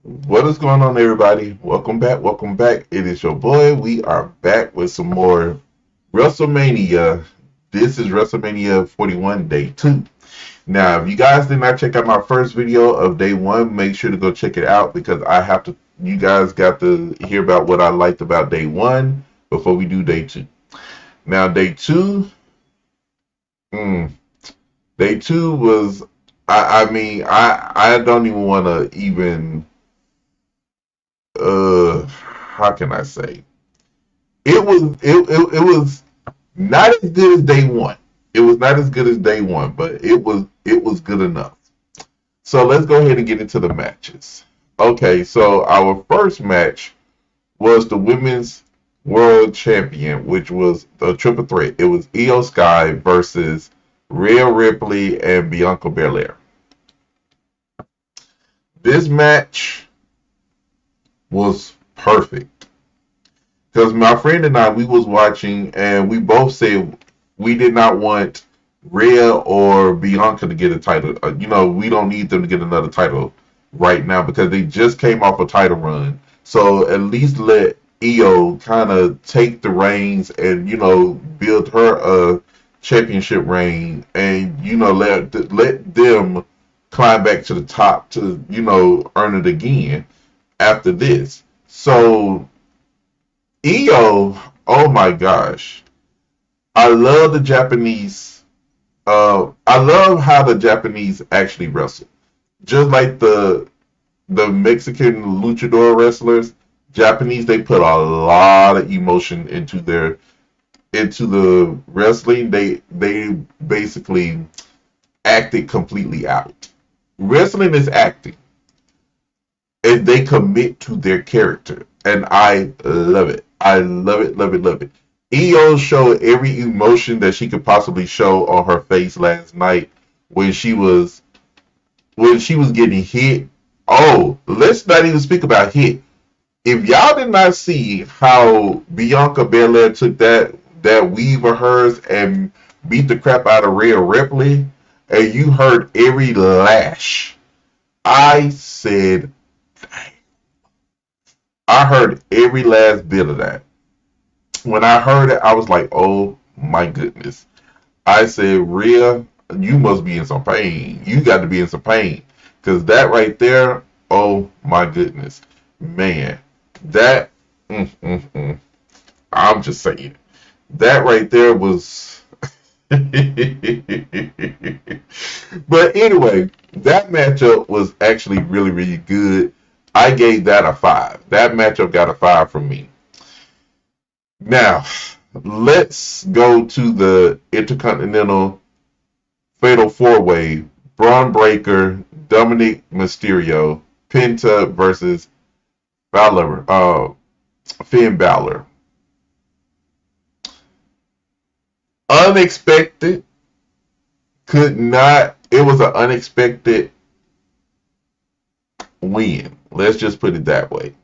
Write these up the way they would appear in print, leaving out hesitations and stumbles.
What is going on, everybody? Welcome back. Welcome back. It is your boy. We are back with some more WrestleMania. This is WrestleMania 41 Day 2. Now, if you guys did not check out my first video of Day 1, make sure to go check it out because I have to. You guys got to hear about what I liked about Day 1 before we do Day 2. Now, Day 2, mm, Day 2 was. I don't even want to even how can I say? It was not as good as day one. It was not as good as day one, but it was good enough. So let's go ahead and get into the matches. Okay, so our first match was the women's world champion, which was the triple threat. It was Io Sky versus Rhea Ripley and Bianca Belair. This match was perfect. Because my friend and I, we was watching, and we both said we did not want Rhea or Bianca to get a title. We don't need them to get another title right now because they just came off a title run. So at least let Io kind of take the reins and build her a championship reign, and let them climb back to the top to earn it again after this. So Io, oh my gosh. I love the Japanese. I love how the Japanese actually wrestle. Just like the Mexican luchador wrestlers, Japanese, they put a lot of emotion into the wrestling. They basically act it completely out. Wrestling is acting, and they commit to their character, and I love it. I love it, love it, love it. Io showed every emotion that she could possibly show on her face last night when she was getting hit. Oh, let's not even speak about hit. If y'all did not see how Bianca Belair took that weave of hers and beat the crap out of Rhea Ripley, and you heard every lash, I said, I heard every last bit of that. When I heard it, I was like, oh my goodness. I said, Rhea, you must be in some pain. You got to be in some pain. Because that right there, oh my goodness. Man, that, mm, mm, mm. I'm just saying. That right there was. But anyway, that matchup was actually really, really good. I gave that a 5. That matchup got a 5 from me. Now, let's go to the Intercontinental Fatal 4-Way. Braun Breaker, Dominic Mysterio, Penta versus Finn Balor. Unexpected. Could not. It was an unexpected win. Let's just put it that way.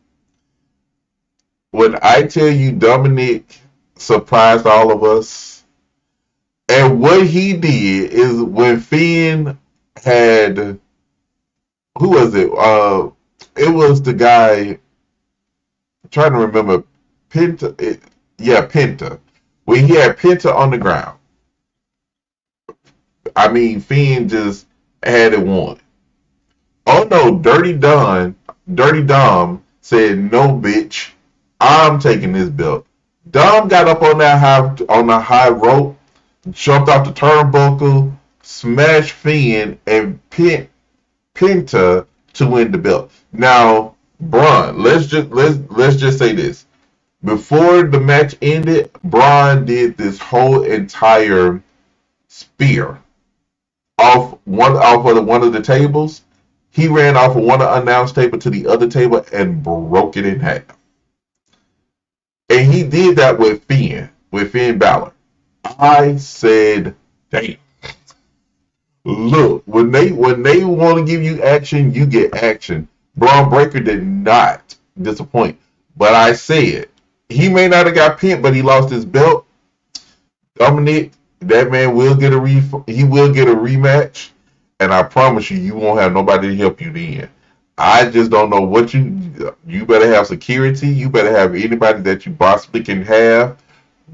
When I tell you Dominic surprised all of us, and what he did is when Finn had, who was it? It was the guy. I'm trying to remember. Penta. When he had Penta on the ground, I mean, Finn just had it won. Oh no, Dirty Dom said, "No, bitch, I'm taking this belt." Dom got up on the high rope, jumped off the turnbuckle, smashed Finn, and Penta to win the belt. Now, Braun, let's just say this: before the match ended, Braun did this whole entire spear off of one of the tables. He ran off of one announced table to the other table and broke it in half. And he did that with Finn Balor. I said, damn. Look, when they want to give you action, you get action. Braun Breaker did not disappoint. But I said, he may not have got pinned, but he lost his belt. Dominic, that man will get he will get a rematch. And I promise you, you won't have nobody to help you then. I just don't know what you better have security. You better have anybody that you possibly can have,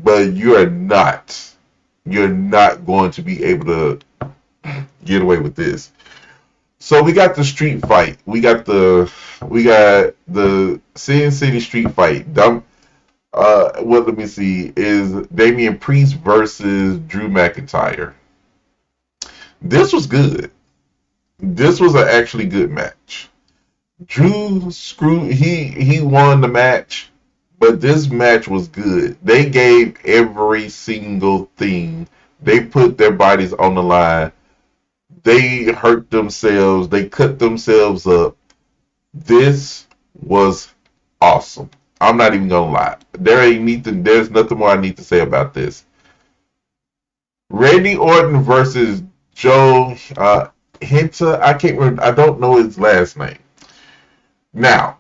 but you're not going to be able to get away with this. So we got the street fight. We got the Sin City street fight. What let me see is Damian Priest versus Drew McIntyre. This was good. This was an actually good match. He won the match, but this match was good. They gave every single thing. They put their bodies on the line. They hurt themselves. They cut themselves up. This was awesome. I'm not even gonna lie. There's nothing more I need to say about this. Randy Orton versus Joe Hinta. I can't remember. I don't know his last name. Now,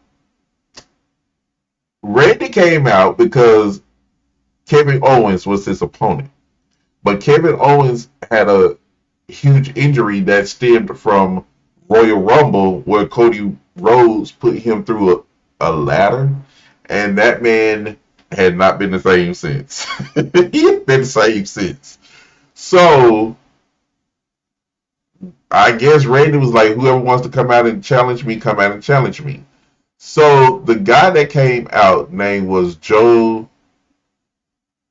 Randy came out because Kevin Owens was his opponent. But Kevin Owens had a huge injury that stemmed from Royal Rumble, where Cody Rhodes put him through a ladder, and that man had not been the same since. He had been the same since. So I guess Randy was like, whoever wants to come out and challenge me, come out and challenge me. So the guy that came out name was Joe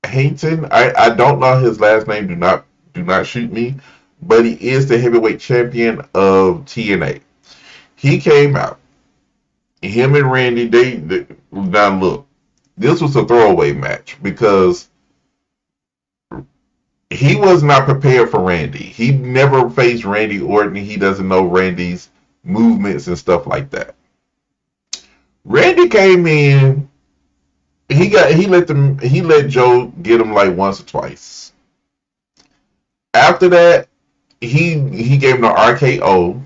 Hayton. I don't know his last name. Do not shoot me. But he is the heavyweight champion of TNA. He came out. Him and Randy, they now look. This was a throwaway match because he was not prepared for Randy. He never faced Randy Orton. He doesn't know Randy's movements and stuff like that. Randy came in. He let Joe get him like once or twice. After that, he gave him the RKO.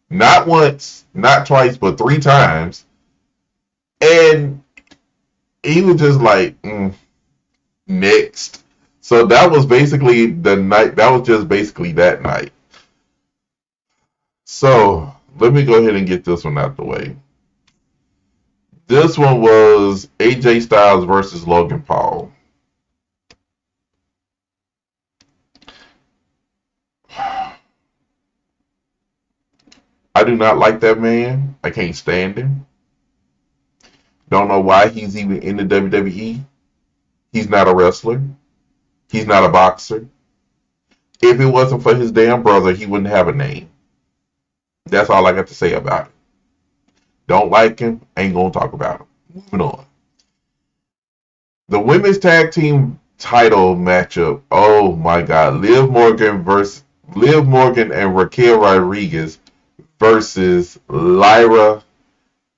Not once, not twice, but 3 times. And he was just like, next. So that was basically the night. That was just basically that night. So let me go ahead and get this one out the way. This one was AJ Styles versus Logan Paul. I do not like that man. I can't stand him. Don't know why he's even in the WWE. He's not a wrestler. He's not a boxer. If it wasn't for his damn brother, he wouldn't have a name. That's all I got to say about it. Don't like him, ain't gonna talk about him. Moving on. The women's tag team title matchup. Oh my God. Liv Morgan and Raquel Rodriguez versus Lyra.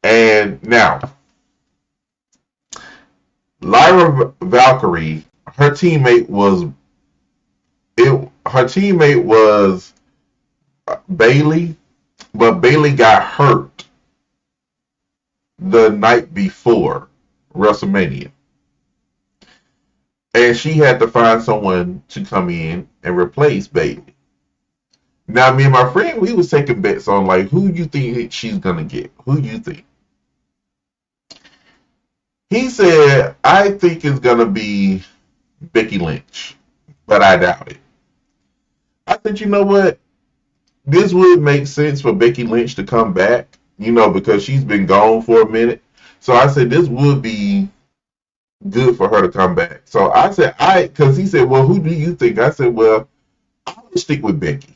And now, Lyra Valkyrie, her teammate was Bailey, but Bailey got hurt the night before WrestleMania. And she had to find someone to come in and replace Bailey. Now, me and my friend, we was taking bets on like who you think she's gonna get. Who you think? He said, I think it's gonna be Becky Lynch, but I doubt it. I said, you know what? This would make sense for Becky Lynch to come back, because she's been gone for a minute. So I said this would be good for her to come back. So I said, because he said, well, who do you think? I said, well, I'm gonna stick with Becky.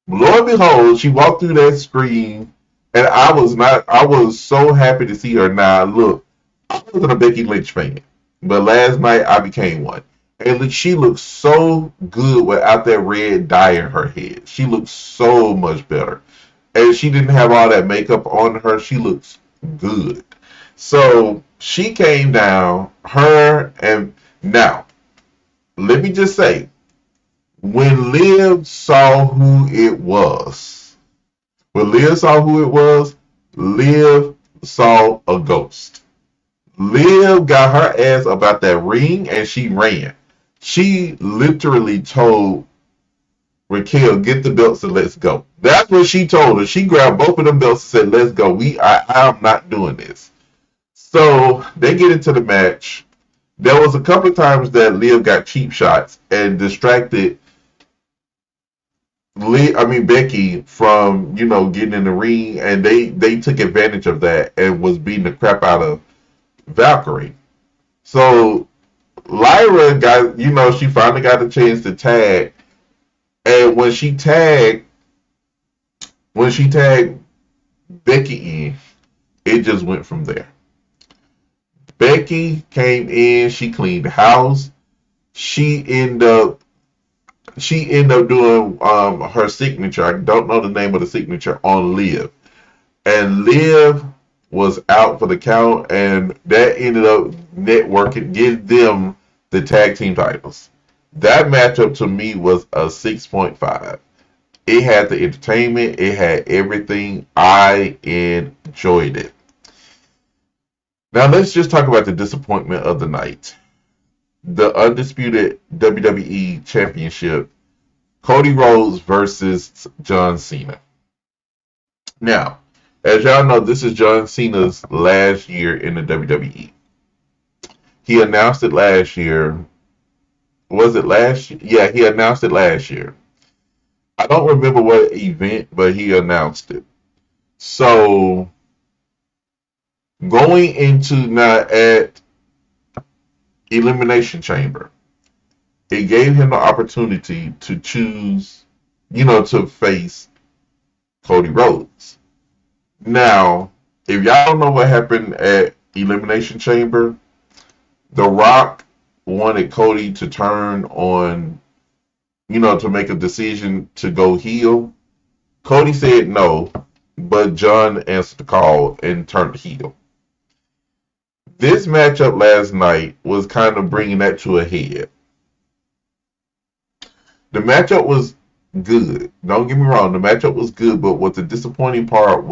Lo and behold, she walked through that screen, and I was so happy to see her. Now, look, I wasn't a Becky Lynch fan, but last night I became one. And she looks so good without that red dye in her head. She looks so much better. And she didn't have all that makeup on her. She looks good. So she came down, and now, let me just say, when Liv saw who it was, Liv saw a ghost. Liv got her ass about that ring and she ran. She literally told Raquel, get the belts and let's go. That's what she told her. She grabbed both of them belts and said, let's go. I'm not doing this. So they get into the match. There was a couple of times that Liv got cheap shots and distracted Becky from, getting in the ring, and they took advantage of that and was beating the crap out of Valkyrie. So Lyra got, she finally got a chance to tag, and when she tagged Becky in, it just went from there. Becky came in, she cleaned the house. She ended up doing her signature. I don't know the name of the signature on Liv. And Liv was out for the count, and that ended up networking, give them the tag team titles. That matchup to me was a 6.5. It had the entertainment, it had everything. I enjoyed it. Now let's just talk about the disappointment of the night. The undisputed WWE Championship, Cody Rhodes versus John Cena. Now, as y'all know, this is John Cena's last year in the WWE. He announced it last year. Was it last year? Yeah, he announced it last year. I don't remember what event, but he announced it. So, going into now at Elimination Chamber, it gave him the opportunity to choose, to face Cody Rhodes. Now, if y'all don't know what happened at Elimination Chamber, The Rock wanted Cody to turn on, to make a decision to go heel. Cody said no, but John answered the call and turned heel. This matchup last night was kind of bringing that to a head. The matchup was good. Don't get me wrong, the matchup was good, but what the disappointing part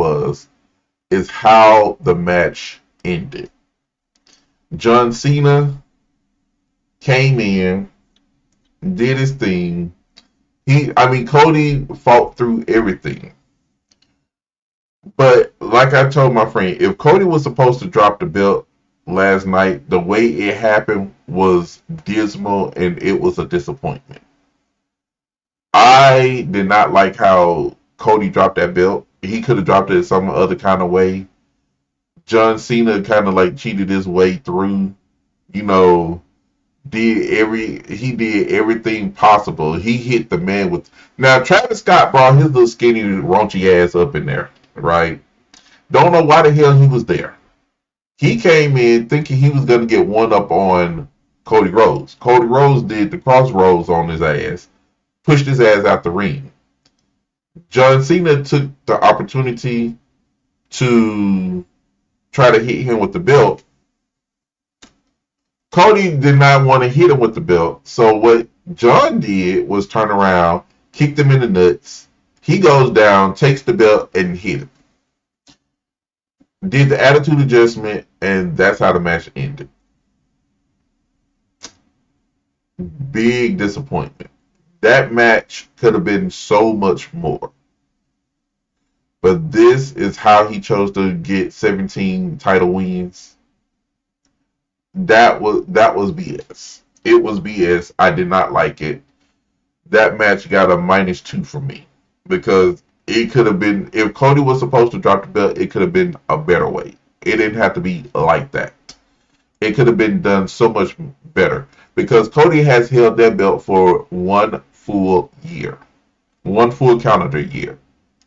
is how the match ended. John Cena came in, did his thing. Cody fought through everything. But like I told my friend, if Cody was supposed to drop the belt last night, the way it happened was dismal and it was a disappointment. I did not like how Cody dropped that belt. He could have dropped it some other kind of way. John Cena kind of like cheated his way through, he did everything possible. He hit the man with. Now Travis Scott brought his little skinny raunchy ass up in there, right? Don't know why the hell he was there. He came in thinking he was going to get one up on Cody Rhodes. Cody Rhodes did the crossroads on his ass, pushed his ass out the ring. John Cena took the opportunity to try to hit him with the belt. Cody did not want to hit him with the belt, so what John did was turn around, kicked him in the nuts. He goes down, takes the belt, and hit him. Did the attitude adjustment, and that's how the match ended. Big disappointment. That match could have been so much more. But this is how he chose to get 17 title wins. That was BS. It was BS. I did not like it. That match got a -2 from me because it could have been, if Cody was supposed to drop the belt, it could have been a better way. It didn't have to be like that. It could have been done so much better because Cody has held that belt for one full year, one full calendar year,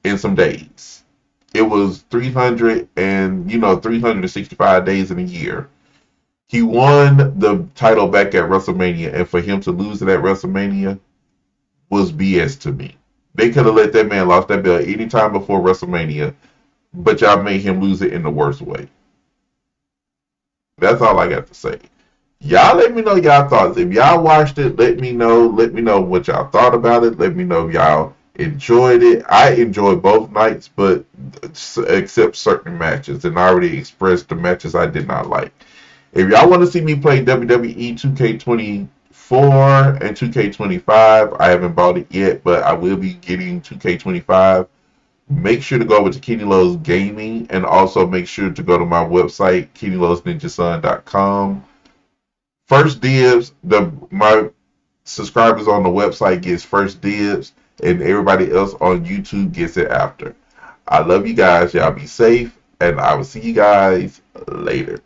in some days. It was 365 days in a year. He won the title back at WrestleMania, and for him to lose it at WrestleMania was BS to me. They could have let that man lost that belt anytime before WrestleMania, but y'all made him lose it in the worst way. That's all I got to say. Y'all let me know y'all thoughts. If y'all watched it, let me know. Let me know what y'all thought about it. Let me know if y'all enjoyed it. I enjoyed both nights, but except certain matches, and I already expressed the matches I did not like. If y'all want to see me play WWE 2K20 4 and 2K25. I haven't bought it yet, but I will be getting 2K25. Make sure to go over to Kennilo's Gaming and also make sure to go to my website, KennilosNinjaSon.com. First dibs, my subscribers on the website gets first dibs, and everybody else on YouTube gets it after. I love you guys. Y'all be safe, and I will see you guys later.